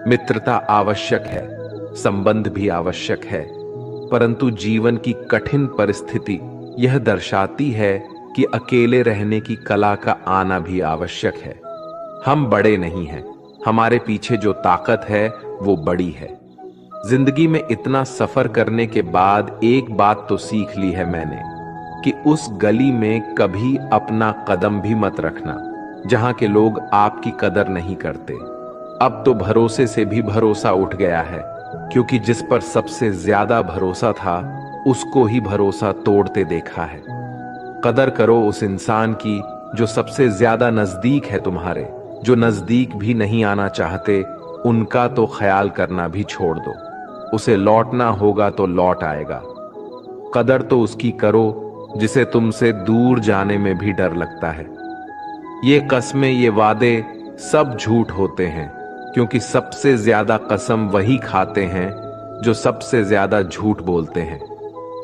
मित्रता आवश्यक है, संबंध भी आवश्यक है, परंतु जीवन की कठिन परिस्थिति यह दर्शाती है कि अकेले रहने की कला का आना भी आवश्यक है। हम बड़े नहीं हैं, हमारे पीछे जो ताकत है वो बड़ी है। जिंदगी में इतना सफर करने के बाद एक बात तो सीख ली है मैंने कि उस गली में कभी अपना कदम भी मत रखना जहां के लोग आपकी कदर नहीं करते। अब तो भरोसे से भी भरोसा उठ गया है, क्योंकि जिस पर सबसे ज्यादा भरोसा था उसको ही भरोसा तोड़ते देखा है। कदर करो उस इंसान की जो सबसे ज्यादा नजदीक है तुम्हारे। जो नजदीक भी नहीं आना चाहते उनका तो ख्याल करना भी छोड़ दो। उसे लौटना होगा तो लौट आएगा। कदर तो उसकी करो जिसे तुमसे दूर जाने में भी डर लगता है। ये कस्में, ये वादे सब झूठ होते हैं, क्योंकि सबसे ज्यादा कसम वही खाते हैं जो सबसे ज्यादा झूठ बोलते हैं।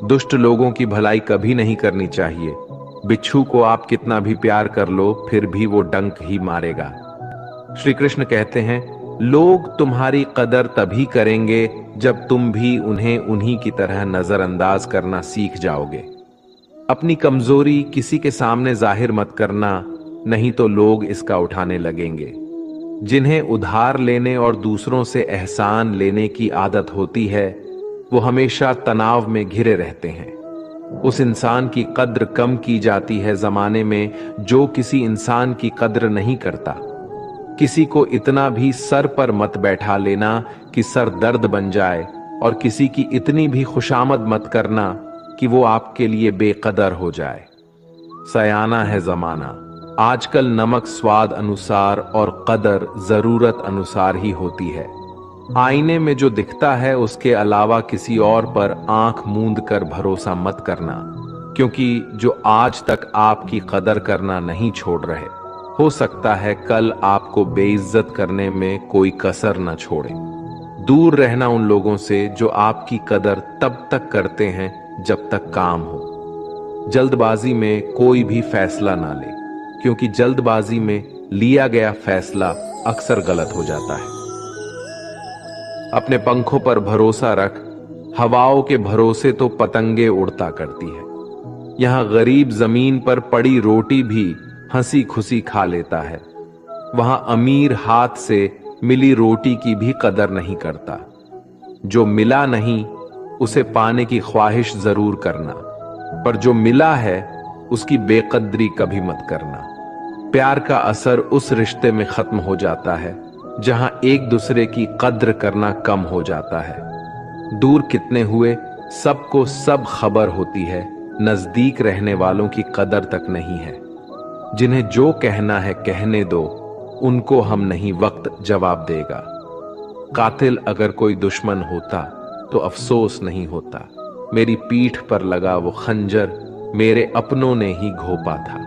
दुष्ट लोगों की भलाई कभी नहीं करनी चाहिए। बिच्छू को आप कितना भी प्यार कर लो फिर भी वो डंक ही मारेगा। श्री कृष्ण कहते हैं, लोग तुम्हारी कदर तभी करेंगे जब तुम भी उन्हें उन्हीं की तरह नजरअंदाज करना सीख जाओगे। अपनी कमजोरी किसी के सामने जाहिर मत करना, नहीं तो लोग इसका उठाने लगेंगे। जिन्हें उधार लेने और दूसरों से एहसान लेने की आदत होती है वो हमेशा तनाव में घिरे रहते हैं। उस इंसान की कद्र कम की जाती है जमाने में जो किसी इंसान की कद्र नहीं करता। किसी को इतना भी सर पर मत बैठा लेना कि सर दर्द बन जाए, और किसी की इतनी भी खुशामद मत करना कि वो आपके लिए बेकदर हो जाए। सयाना है जमाना, आजकल नमक स्वाद अनुसार और कदर जरूरत अनुसार ही होती है। आईने में जो दिखता है उसके अलावा किसी और पर आंख मूंद कर भरोसा मत करना, क्योंकि जो आज तक आपकी कदर करना नहीं छोड़ रहे, हो सकता है कल आपको बेइज्जत करने में कोई कसर न छोड़े। दूर रहना उन लोगों से जो आपकी कदर तब तक करते हैं जब तक काम हो। जल्दबाजी में कोई भी फैसला ना ले, क्योंकि जल्दबाजी में लिया गया फैसला अक्सर गलत हो जाता है। अपने पंखों पर भरोसा रख, हवाओं के भरोसे तो पतंगे उड़ता करती है। यहां गरीब जमीन पर पड़ी रोटी भी हंसी खुशी खा लेता है, वहां अमीर हाथ से मिली रोटी की भी कदर नहीं करता। जो मिला नहीं उसे पाने की ख्वाहिश जरूर करना, पर जो मिला है उसकी बेकदरी कभी मत करना। प्यार का असर उस रिश्ते में खत्म हो जाता है जहां एक दूसरे की कद्र करना कम हो जाता है। दूर कितने हुए सबको सब खबर होती है, नजदीक रहने वालों की कदर तक नहीं है। जिन्हें जो कहना है कहने दो, उनको हम नहीं वक्त जवाब देगा। कातिल अगर कोई दुश्मन होता तो अफसोस नहीं होता, मेरी पीठ पर लगा वो खंजर मेरे अपनों ने ही घोंपा था।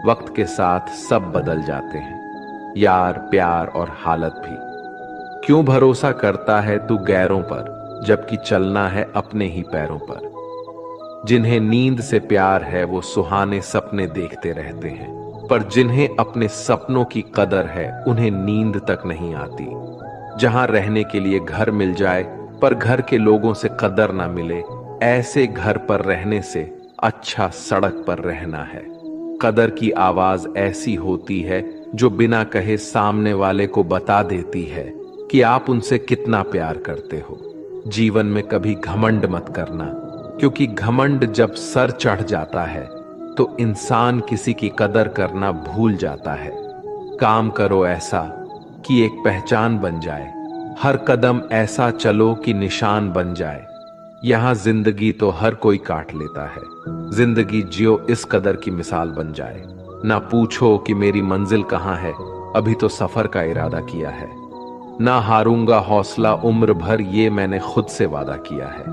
वक्त के साथ सब बदल जाते हैं, यार, प्यार और हालत भी। क्यों भरोसा करता है तू गैरों पर, जबकि चलना है अपने ही पैरों पर। जिन्हें नींद से प्यार है वो सुहाने सपने देखते रहते हैं, पर जिन्हें अपने सपनों की कदर है उन्हें नींद तक नहीं आती। जहां रहने के लिए घर मिल जाए पर घर के लोगों से कदर ना मिले, ऐसे घर पर रहने से अच्छा सड़क पर रहना है। कदर की आवाज ऐसी होती है जो बिना कहे सामने वाले को बता देती है कि आप उनसे कितना प्यार करते हो। जीवन में कभी घमंड मत करना, क्योंकि घमंड जब सर चढ़ जाता है तो इंसान किसी की कदर करना भूल जाता है। काम करो ऐसा कि एक पहचान बन जाए, हर कदम ऐसा चलो कि निशान बन जाए। यहां जिंदगी तो हर कोई काट लेता है, जिंदगी जियो इस कदर की मिसाल बन जाए। ना पूछो कि मेरी मंजिल कहां है, अभी तो सफर का इरादा किया है। ना हारूंगा हौसला उम्र भर, ये मैंने खुद से वादा किया है।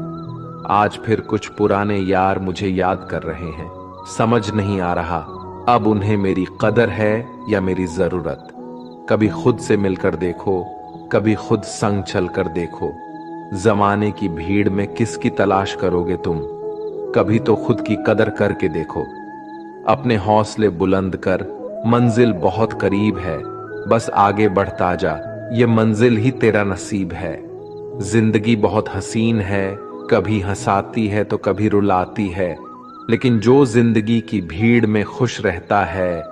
आज फिर कुछ पुराने यार मुझे याद कर रहे हैं, समझ नहीं आ रहा अब उन्हें मेरी कदर है या मेरी जरूरत। कभी खुद से मिलकर देखो, कभी खुद संग चलकर देखो। जमाने की भीड़ में किसकी तलाश करोगे तुम, कभी तो खुद की कदर करके देखो। अपने हौसले बुलंद कर, मंजिल बहुत करीब है, बस आगे बढ़ता जा, ये मंजिल ही तेरा नसीब है। जिंदगी बहुत हसीन है, कभी हंसाती है तो कभी रुलाती है, लेकिन जो जिंदगी की भीड़ में खुश रहता है,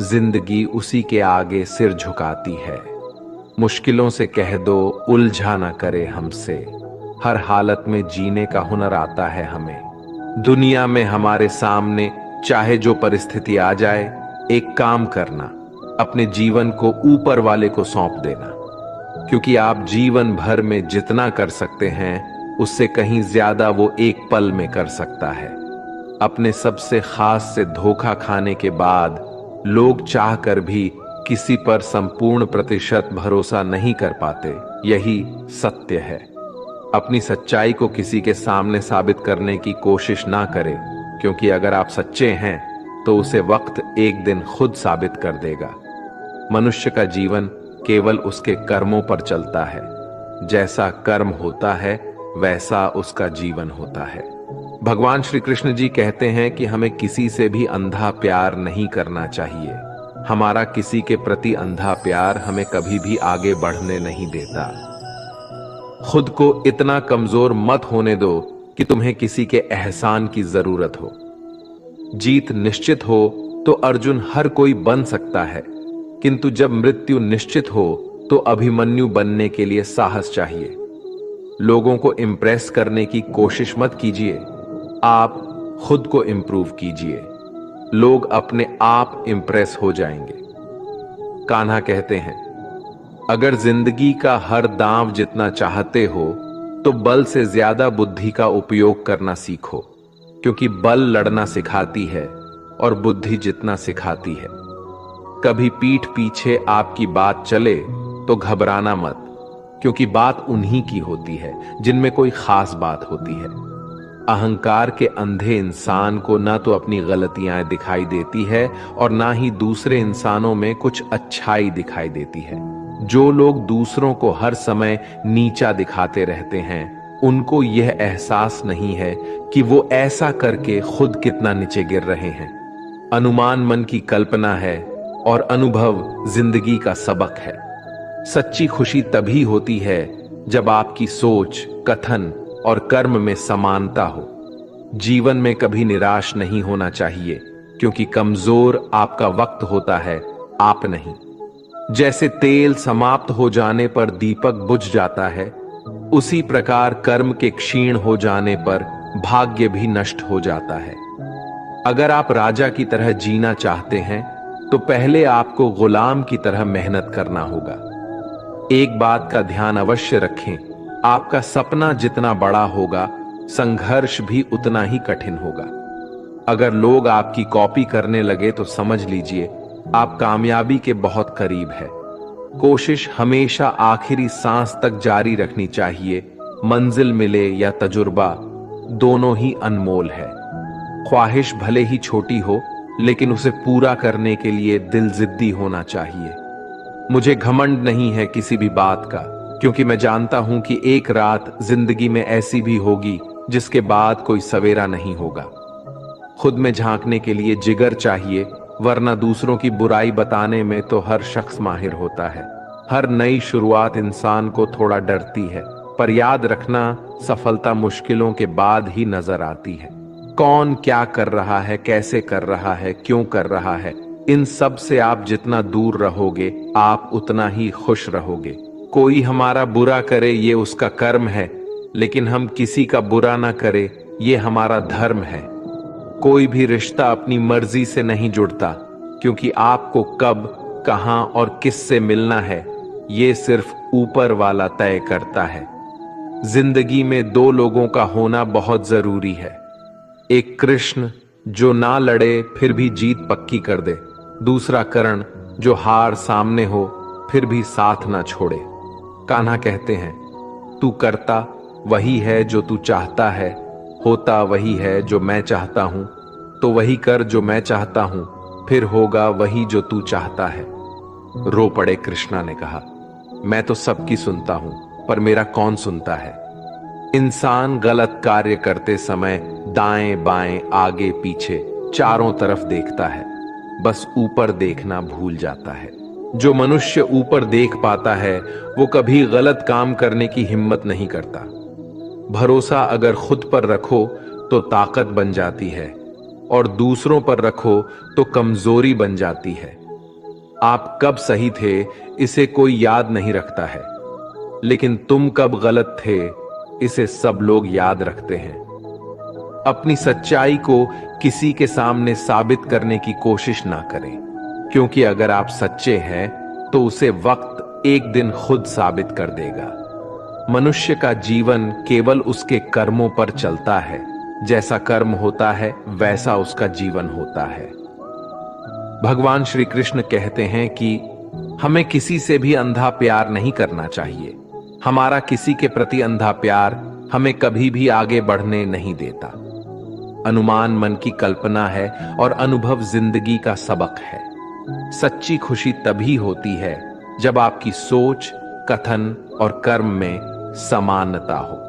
जिंदगी उसी के आगे सिर झुकाती है। मुश्किलों से कह दो उलझा ना करे हमसे, हर हालत में जीने का हुनर आता है हमें। दुनिया में हमारे सामने चाहे जो परिस्थिति आ जाए, एक काम करना, अपने जीवन को ऊपर वाले को सौंप देना, क्योंकि आप जीवन भर में जितना कर सकते हैं उससे कहीं ज्यादा वो एक पल में कर सकता है। अपने सबसे खास से धोखा खाने के बाद लोग चाहकर भी किसी पर संपूर्ण प्रतिशत भरोसा नहीं कर पाते, यही सत्य है। अपनी सच्चाई को किसी के सामने साबित करने की कोशिश ना करें, क्योंकि अगर आप सच्चे हैं तो उसे वक्त एक दिन खुद साबित कर देगा। मनुष्य का जीवन केवल उसके कर्मों पर चलता है। जैसा कर्म होता है वैसा उसका जीवन होता है। भगवान श्री कृष्ण जी कहते हैं कि हमें किसी से भी अंधा प्यार नहीं करना चाहिए। हमारा किसी के प्रति अंधा प्यार हमें कभी भी आगे बढ़ने नहीं देता। खुद को इतना कमजोर मत होने दो कि तुम्हें किसी के एहसान की जरूरत हो। जीत निश्चित हो तो अर्जुन हर कोई बन सकता है, किंतु जब मृत्यु निश्चित हो तो अभिमन्यु बनने के लिए साहस चाहिए। लोगों को इंप्रेस करने की कोशिश मत कीजिए, आप खुद को इंप्रूव कीजिए। लोग अपने आप इंप्रेस हो जाएंगे। कान्हा कहते हैं, अगर जिंदगी का हर दांव जितना चाहते हो तो बल से ज्यादा बुद्धि का उपयोग करना सीखो, क्योंकि बल लड़ना सिखाती है और बुद्धि जितना सिखाती है। कभी पीठ पीछे आपकी बात चले तो घबराना मत, क्योंकि बात उन्हीं की होती है जिनमें कोई खास बात होती है। अहंकार के अंधे इंसान को ना तो अपनी गलतियां दिखाई देती है और ना ही दूसरे इंसानों में कुछ अच्छाई दिखाई देती है। जो लोग दूसरों को हर समय नीचा दिखाते रहते हैं, उनको यह एहसास नहीं है कि वो ऐसा करके खुद कितना नीचे गिर रहे हैं। अनुमान मन की कल्पना है और अनुभव जिंदगी का सबक है। सच्ची खुशी तभी होती है जब आपकी सोच, कथन और कर्म में समानता हो। जीवन में कभी निराश नहीं होना चाहिए, क्योंकि कमजोर आपका वक्त होता है, आप नहीं। जैसे तेल समाप्त हो जाने पर दीपक बुझ जाता है, उसी प्रकार कर्म के क्षीण हो जाने पर भाग्य भी नष्ट हो जाता है। अगर आप राजा की तरह जीना चाहते हैं तो पहले आपको गुलाम की तरह मेहनत करना होगा। एक बात का ध्यान अवश्य रखें, आपका सपना जितना बड़ा होगा, संघर्ष भी उतना ही कठिन होगा। अगर लोग आपकी कॉपी करने लगे तो समझ लीजिए आप कामयाबी के बहुत करीब है। कोशिश हमेशा आखिरी सांस तक जारी रखनी चाहिए। मंजिल मिले या तजुर्बा, दोनों ही अनमोल है। ख्वाहिश भले ही छोटी हो, लेकिन उसे पूरा करने के लिए दिल जिद्दी होना चाहिए। मुझे घमंड नहीं है किसी भी बात का, क्योंकि मैं जानता हूं कि एक रात जिंदगी में ऐसी भी होगी जिसके बाद कोई सवेरा नहीं होगा। खुद में झांकने के लिए जिगर चाहिए, वरना दूसरों की बुराई बताने में तो हर शख्स माहिर होता है। हर नई शुरुआत इंसान को थोड़ा डरती है, पर याद रखना, सफलता मुश्किलों के बाद ही नजर आती है। कौन क्या कर रहा है, कैसे कर रहा है, क्यों कर रहा है, इन सब से आप जितना दूर रहोगे, आप उतना ही खुश रहोगे। कोई हमारा बुरा करे ये उसका कर्म है, लेकिन हम किसी का बुरा ना करे ये हमारा धर्म है। कोई भी रिश्ता अपनी मर्जी से नहीं जुड़ता, क्योंकि आपको कब, कहां और किससे मिलना है ये सिर्फ ऊपर वाला तय करता है। जिंदगी में दो लोगों का होना बहुत जरूरी है। एक कृष्ण जो ना लड़े फिर भी जीत पक्की कर दे, दूसरा कर्ण जो हार सामने हो फिर भी साथ ना छोड़े। कान्हा कहते हैं, तू करता वही है जो तू चाहता है, होता वही है जो मैं चाहता हूं, तो वही कर जो मैं चाहता हूं, फिर होगा वही जो तू चाहता है। रो पड़े कृष्णा ने कहा, मैं तो सबकी सुनता हूं, पर मेरा कौन सुनता है। इंसान गलत कार्य करते समय दाएं बाएं आगे पीछे चारों तरफ देखता है, बस ऊपर देखना भूल जाता है। जो मनुष्य ऊपर देख पाता है वो कभी गलत काम करने की हिम्मत नहीं करता। भरोसा अगर खुद पर रखो तो ताकत बन जाती है और दूसरों पर रखो तो कमजोरी बन जाती है। आप कब सही थे इसे कोई याद नहीं रखता है, लेकिन तुम कब गलत थे इसे सब लोग याद रखते हैं। अपनी सच्चाई को किसी के सामने साबित करने की कोशिश ना करें, क्योंकि अगर आप सच्चे हैं तो उसे वक्त एक दिन खुद साबित कर देगा। मनुष्य का जीवन केवल उसके कर्मों पर चलता है। जैसा कर्म होता है वैसा उसका जीवन होता है। भगवान श्री कृष्ण कहते हैं कि हमें किसी से भी अंधा प्यार नहीं करना चाहिए। हमारा किसी के प्रति अंधा प्यार हमें कभी भी आगे बढ़ने नहीं देता। अनुमान मन की कल्पना है और अनुभव जिंदगी का सबक है। सच्ची खुशी तभी होती है जब आपकी सोच, कथन और कर्म में समानता हो।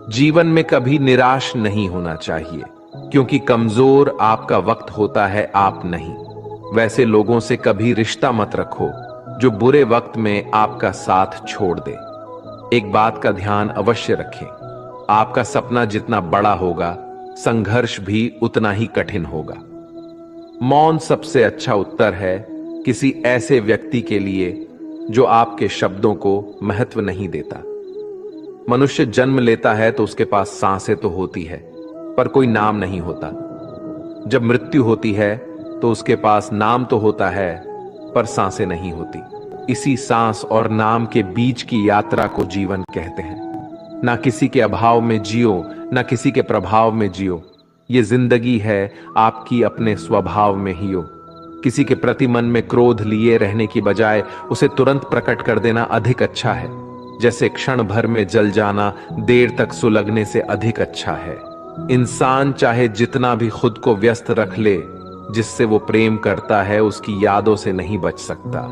जीवन में कभी निराश नहीं होना चाहिए, क्योंकि कमजोर आपका वक्त होता है, आप नहीं। वैसे लोगों से कभी रिश्ता मत रखो जो बुरे वक्त में आपका साथ छोड़ दे। एक बात का ध्यान अवश्य रखें, आपका सपना जितना बड़ा होगा संघर्ष भी उतना ही कठिन होगा। मौन सबसे अच्छा उत्तर है किसी ऐसे व्यक्ति के लिए जो आपके शब्दों को महत्व नहीं देता। मनुष्य जन्म लेता है तो उसके पास सांसें तो होती है, पर कोई नाम नहीं होता। जब मृत्यु होती है तो उसके पास नाम तो होता है, पर सांसें नहीं होती। इसी सांस और नाम के बीच की यात्रा को जीवन कहते हैं। ना किसी के अभाव में जियो, ना किसी के प्रभाव में जियो। ये जिंदगी है आपकी अपने स्वभाव में ही हो। किसी के प्रति मन में क्रोध लिए रहने की बजाय उसे तुरंत प्रकट कर देना अधिक अच्छा है। जैसे क्षण भर में जल जाना देर तक सुलगने से अधिक अच्छा है। इंसान चाहे जितना भी खुद को व्यस्त रख ले, जिससे वो प्रेम करता है उसकी यादों से नहीं बच सकता।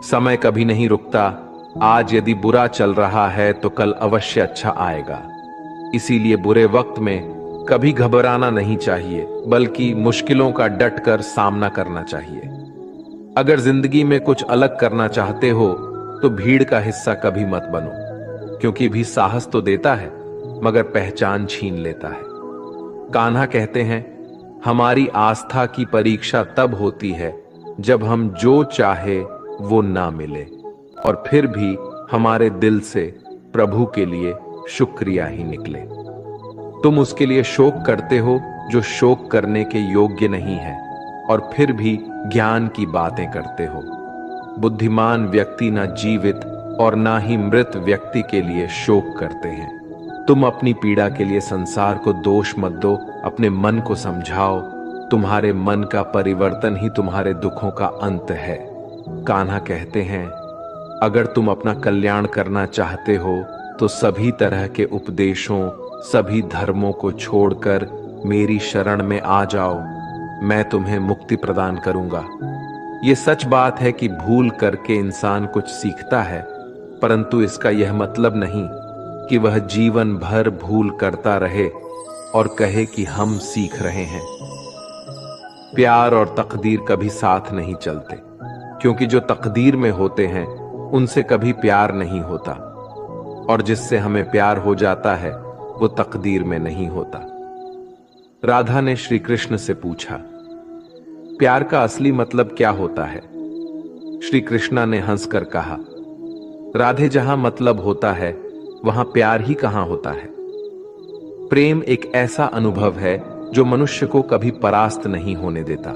समय कभी नहीं रुकता। आज यदि बुरा चल रहा है तो कल अवश्य अच्छा आएगा। इसीलिए बुरे वक्त में कभी घबराना नहीं चाहिए, बल्कि मुश्किलों का डटकर सामना करना चाहिए। अगर जिंदगी में कुछ अलग करना चाहते हो तो भीड़ का हिस्सा कभी मत बनो, क्योंकि भी साहस तो देता है मगर पहचान छीन लेता है। कान्हा कहते हैं, हमारी आस्था की परीक्षा तब होती है जब हम जो चाहे वो ना मिले और फिर भी हमारे दिल से प्रभु के लिए शुक्रिया ही निकले। तुम उसके लिए शोक करते हो जो शोक करने के योग्य नहीं है और फिर भी ज्ञान की बातें करते हो। बुद्धिमान व्यक्ति ना जीवित और ना ही मृत व्यक्ति के लिए शोक करते हैं। तुम अपनी पीड़ा के लिए संसार को दोष मत दो, अपने मन को समझाओ। तुम्हारे मन का परिवर्तन ही तुम्हारे दुखों का अंत है। कान्हा कहते हैं, अगर तुम अपना कल्याण करना चाहते हो तो सभी तरह के उपदेशों, सभी धर्मों को छोड़कर मेरी शरण में आ जाओ। मैं तुम्हें मुक्ति प्रदान करूंगा। ये सच बात है कि भूल करके इंसान कुछ सीखता है, परंतु इसका यह मतलब नहीं कि वह जीवन भर भूल करता रहे और कहे कि हम सीख रहे हैं। प्यार और तकदीर कभी साथ नहीं चलते, क्योंकि जो तकदीर में होते हैं उनसे कभी प्यार नहीं होता, और जिससे हमें प्यार हो जाता है वो तकदीर में नहीं होता। राधा ने श्री कृष्ण से पूछा, प्यार का असली मतलब क्या होता है? श्री कृष्णा ने हंसकर कहा, राधे, जहां मतलब होता है वहां प्यार ही कहां होता है। प्रेम एक ऐसा अनुभव है जो मनुष्य को कभी परास्त नहीं होने देता,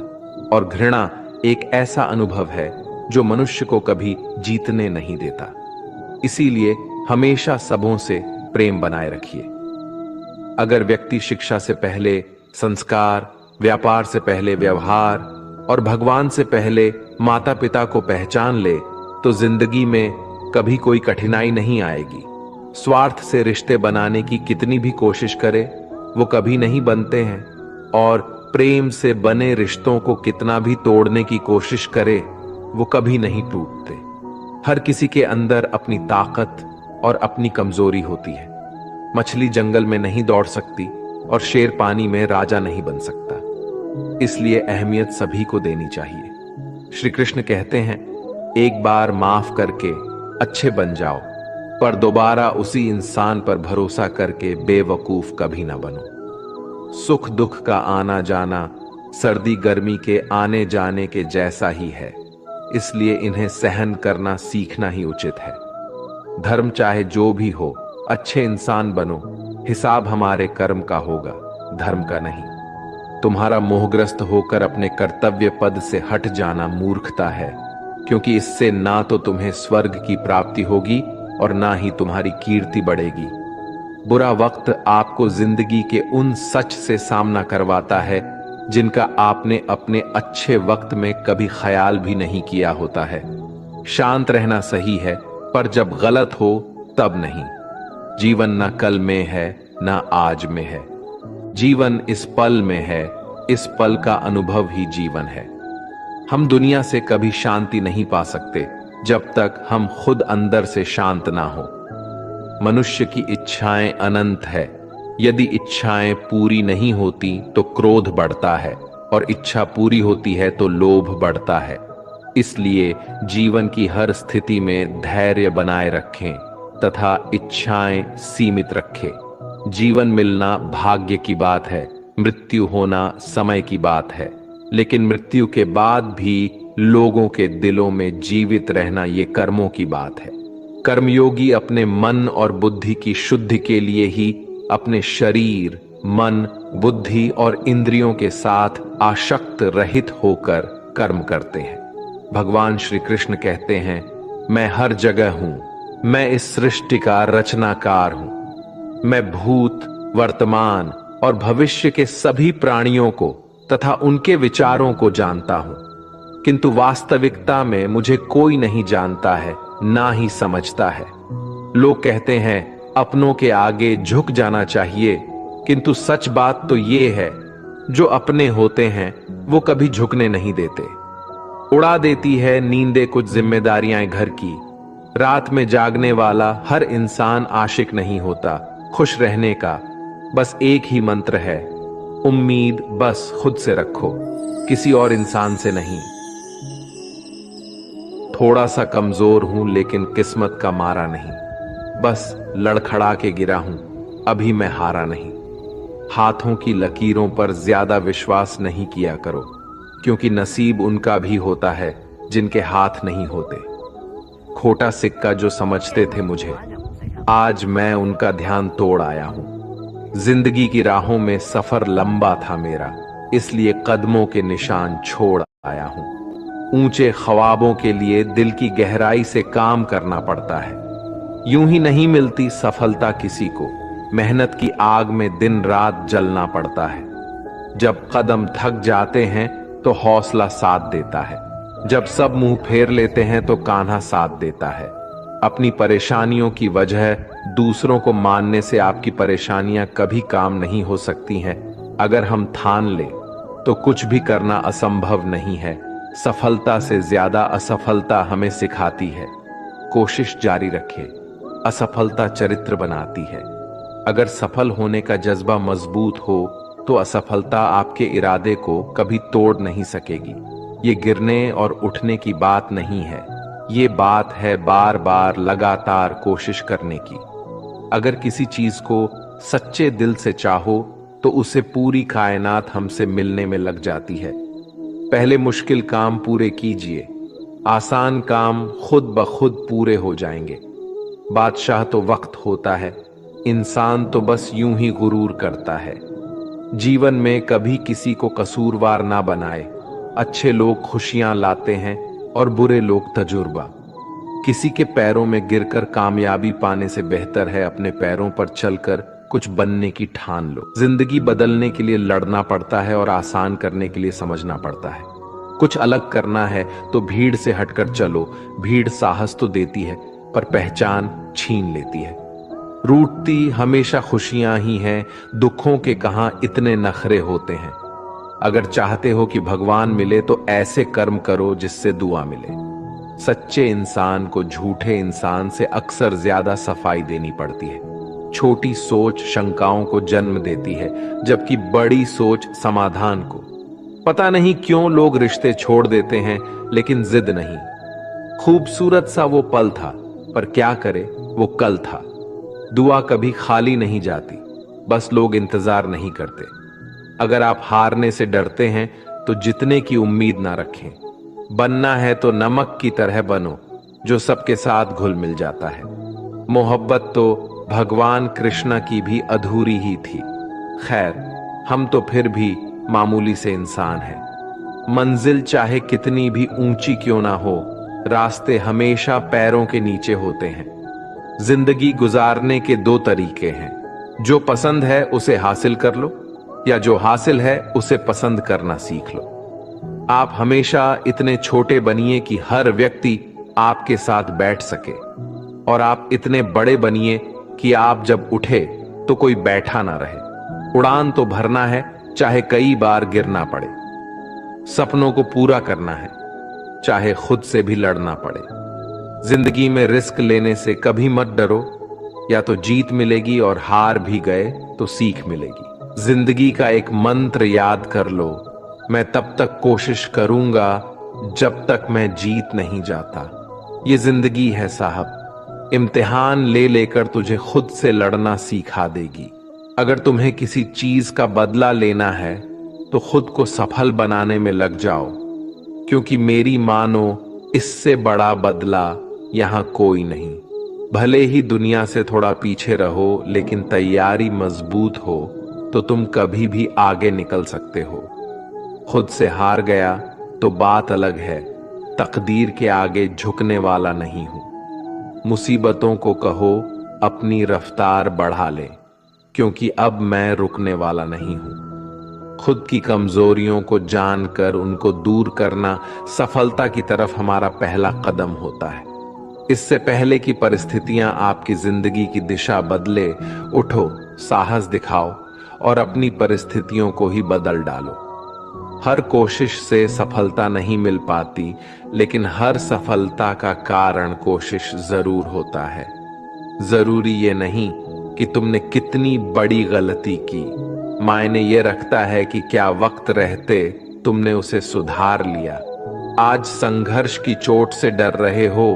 और घृणा एक ऐसा अनुभव है जो मनुष्य को कभी जीतने नहीं देता। इसीलिए हमेशा सबों से प्रेम बनाए रखिए। अगर व्यक्ति शिक्षा से पहले संस्कार, व्यापार से पहले व्यवहार और भगवान से पहले माता पिता को पहचान ले तो जिंदगी में कभी कोई कठिनाई नहीं आएगी। स्वार्थ से रिश्ते बनाने की कितनी भी कोशिश करे वो कभी नहीं बनते हैं, और प्रेम से बने रिश्तों को कितना भी तोड़ने की कोशिश करे वो कभी नहीं टूटते। हर किसी के अंदर अपनी ताकत और अपनी कमजोरी होती है। मछली जंगल में नहीं दौड़ सकती और शेर पानी में राजा नहीं बन सकता। इसलिए अहमियत सभी को देनी चाहिए। श्री कृष्ण कहते हैं, एक बार माफ करके अच्छे बन जाओ, पर दोबारा उसी इंसान पर भरोसा करके बेवकूफ कभी ना बनो। सुख दुख का आना जाना सर्दी गर्मी के आने जाने के जैसा ही है, इसलिए इन्हें सहन करना सीखना ही उचित है। धर्म चाहे जो भी हो, अच्छे इंसान बनो, हिसाब हमारे कर्म का होगा, धर्म का नहीं। तुम्हारा मोहग्रस्त होकर अपने कर्तव्य पद से हट जाना मूर्खता है, क्योंकि इससे ना तो तुम्हें स्वर्ग की प्राप्ति होगी और ना ही तुम्हारी कीर्ति बढ़ेगी। बुरा वक्त आपको जिंदगी के उन सच से सामना करवाता है जिनका आपने अपने अच्छे वक्त में कभी ख्याल भी नहीं किया होता है। शांत रहना सही है, पर जब गलत हो तब नहीं। जीवन ना कल में है ना आज में है, जीवन इस पल में है, इस पल का अनुभव ही जीवन है। हम दुनिया से कभी शांति नहीं पा सकते जब तक हम खुद अंदर से शांत ना हो। मनुष्य की इच्छाएं अनंत है, यदि इच्छाएं पूरी नहीं होती तो क्रोध बढ़ता है, और इच्छा पूरी होती है तो लोभ बढ़ता है। इसलिए जीवन की हर स्थिति में धैर्य बनाए रखें तथा इच्छाएं सीमित रखें। जीवन मिलना भाग्य की बात है, मृत्यु होना समय की बात है, लेकिन मृत्यु के बाद भी लोगों के दिलों में जीवित रहना ये कर्मों की बात है। कर्मयोगी अपने मन और बुद्धि की शुद्धि के लिए ही अपने शरीर, मन, बुद्धि और इंद्रियों के साथ आसक्त रहित होकर कर्म करते हैं। भगवान श्री कृष्ण कहते हैं, मैं हर जगह हूं, मैं इस सृष्टि का रचनाकार हूं। मैं भूत, वर्तमान और भविष्य के सभी प्राणियों को तथा उनके विचारों को जानता हूं, किंतु वास्तविकता में मुझे कोई नहीं जानता है, ना ही समझता है। लोग कहते हैं अपनों के आगे झुक जाना चाहिए, किंतु सच बात तो ये है, जो अपने होते हैं वो कभी झुकने नहीं देते। उड़ा देती है नींदे कुछ जिम्मेदारियां घर की। रात में जागने वाला हर इंसान आशिक नहीं होता। खुश रहने का बस एक ही मंत्र है, उम्मीद बस खुद से रखो, किसी और इंसान से नहीं। थोड़ा सा कमजोर हूं लेकिन किस्मत का मारा नहीं, बस लड़खड़ा के गिरा हूं, अभी मैं हारा नहीं। हाथों की लकीरों पर ज्यादा विश्वास नहीं किया करो, क्योंकि नसीब उनका भी होता है जिनके हाथ नहीं होते। खोटा सिक्का जो समझते थे मुझे, आज मैं उनका ध्यान तोड़ आया हूं। जिंदगी की राहों में सफर लंबा था मेरा, इसलिए कदमों के निशान छोड़ आया हूं। ऊंचे ख्वाबों के लिए दिल की गहराई से काम करना पड़ता है। यूं ही नहीं मिलती सफलता किसी को, मेहनत की आग में दिन रात जलना पड़ता है। जब कदम थक जाते हैं तो हौसला साथ देता है, जब सब मुंह फेर लेते हैं तो कान्हा साथ देता है। अपनी परेशानियों की वजह दूसरों को मानने से आपकी परेशानियां कभी काम नहीं हो सकती हैं। अगर हम ठान लें तो कुछ भी करना असंभव नहीं है। सफलता से ज्यादा असफलता हमें सिखाती है। कोशिश जारी रखें, असफलता चरित्र बनाती है। अगर सफल होने का जज्बा मजबूत हो तो असफलता आपके इरादे को कभी तोड़ नहीं सकेगी। ये गिरने और उठने की बात नहीं है, ये बात है बार बार लगातार कोशिश करने की। अगर किसी चीज को सच्चे दिल से चाहो तो उसे पूरी कायनात हमसे मिलने में लग जाती है। पहले मुश्किल काम पूरे कीजिए, आसान काम खुद ब खुद पूरे हो जाएंगे। बादशाह तो वक्त होता है, इंसान तो बस यूं ही गुरूर करता है। जीवन में कभी किसी को कसूरवार ना बनाए। अच्छे लोग खुशियां लाते हैं और बुरे लोग तजुर्बा। किसी के पैरों में गिरकर कामयाबी पाने से बेहतर है अपने पैरों पर चलकर कुछ बनने की ठान लो। जिंदगी बदलने के लिए लड़ना पड़ता है और आसान करने के लिए समझना पड़ता है। कुछ अलग करना है तो भीड़ से हटकर चलो। भीड़ साहस तो देती है पर पहचान छीन लेती है। रूठती हमेशा खुशियां ही हैं, दुखों के कहां इतने नखरे होते हैं। अगर चाहते हो कि भगवान मिले तो ऐसे कर्म करो जिससे दुआ मिले। सच्चे इंसान को झूठे इंसान से अक्सर ज्यादा सफाई देनी पड़ती है। छोटी सोच शंकाओं को जन्म देती है, जबकि बड़ी सोच समाधान को। पता नहीं क्यों लोग रिश्ते छोड़ देते हैं, लेकिन जिद नहीं। खूबसूरत सा वो पल था, पर क्या करे, वो कल था। दुआ कभी खाली नहीं जाती, बस लोग इंतजार नहीं करते। अगर आप हारने से डरते हैं तो जितने की उम्मीद ना रखें। बनना है तो नमक की तरह बनो, जो सबके साथ घुल मिल जाता है। मोहब्बत तो भगवान कृष्ण की भी अधूरी ही थी। खैर, हम तो फिर भी मामूली से इंसान हैं। मंजिल चाहे कितनी भी ऊंची क्यों ना हो, रास्ते हमेशा पैरों के नीचे होते हैं। जिंदगी गुजारने के दो तरीके हैं, जो पसंद है उसे हासिल कर लो, या जो हासिल है उसे पसंद करना सीख लो। आप हमेशा इतने छोटे बनिए कि हर व्यक्ति आपके साथ बैठ सके, और आप इतने बड़े बनिए कि आप जब उठे तो कोई बैठा ना रहे। उड़ान तो भरना है, चाहे कई बार गिरना पड़े। सपनों को पूरा करना है, चाहे खुद से भी लड़ना पड़े। जिंदगी में रिस्क लेने से कभी मत डरो, या तो जीत मिलेगी और हार भी गए तो सीख मिलेगी। जिंदगी का एक मंत्र याद कर लो, मैं तब तक कोशिश करूंगा जब तक मैं जीत नहीं जाता। ये जिंदगी है साहब, इम्तिहान ले लेकर तुझे खुद से लड़ना सिखा देगी। अगर तुम्हें किसी चीज का बदला लेना है तो खुद को सफल बनाने में लग जाओ, क्योंकि मेरी मानो इससे बड़ा बदला यहां कोई नहीं। भले ही दुनिया से थोड़ा पीछे रहो, लेकिन तैयारी मजबूत हो तो तुम कभी भी आगे निकल सकते हो। खुद से हार गया तो बात अलग है, तकदीर के आगे झुकने वाला नहीं हूं। मुसीबतों को कहो अपनी रफ्तार बढ़ा ले, क्योंकि अब मैं रुकने वाला नहीं हूं। खुद की कमजोरियों को जानकर उनको दूर करना सफलता की तरफ हमारा पहला कदम होता है। इससे पहले कि परिस्थितियां आपकी जिंदगी की दिशा बदले, उठो, साहस दिखाओ और अपनी परिस्थितियों को ही बदल डालो। हर कोशिश से सफलता नहीं मिल पाती, लेकिन हर सफलता का कारण कोशिश जरूर होता है। जरूरी ये नहीं कि तुमने कितनी बड़ी गलती की, मायने ये रखता है कि क्या वक्त रहते तुमने उसे सुधार लिया। आज संघर्ष की चोट से डर रहे हो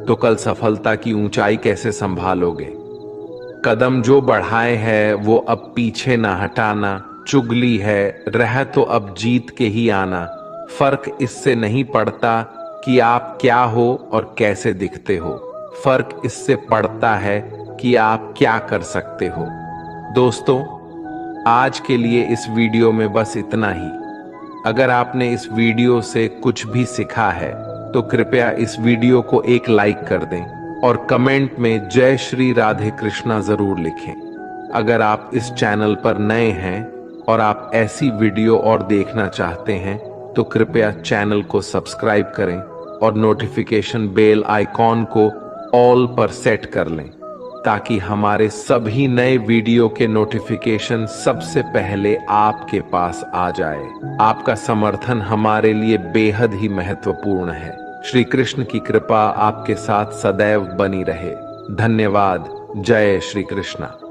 तो कल सफलता की ऊंचाई कैसे संभालोगे। कदम जो बढ़ाए हैं वो अब पीछे ना हटाना। चुगली है, रह तो अब जीत के ही आना। फर्क इससे नहीं पड़ता कि आप क्या हो और कैसे दिखते हो, फर्क इससे पड़ता है कि आप क्या कर सकते हो। दोस्तों, आज के लिए इस वीडियो में बस इतना ही। अगर आपने इस वीडियो से कुछ भी सीखा है तो कृपया इस वीडियो को एक लाइक कर दें और कमेंट में जय श्री राधे कृष्णा जरूर लिखें। अगर आप इस चैनल पर नए हैं और आप ऐसी वीडियो और देखना चाहते हैं तो कृपया चैनल को सब्सक्राइब करें और नोटिफिकेशन बेल आइकॉन को ऑल पर सेट कर लें, ताकि हमारे सभी नए वीडियो के नोटिफिकेशन सबसे पहले आपके पास आ जाए। आपका समर्थन हमारे लिए बेहद ही महत्वपूर्ण है। श्री कृष्ण की कृपा आपके साथ सदैव बनी रहे। धन्यवाद। जय श्री कृष्ण।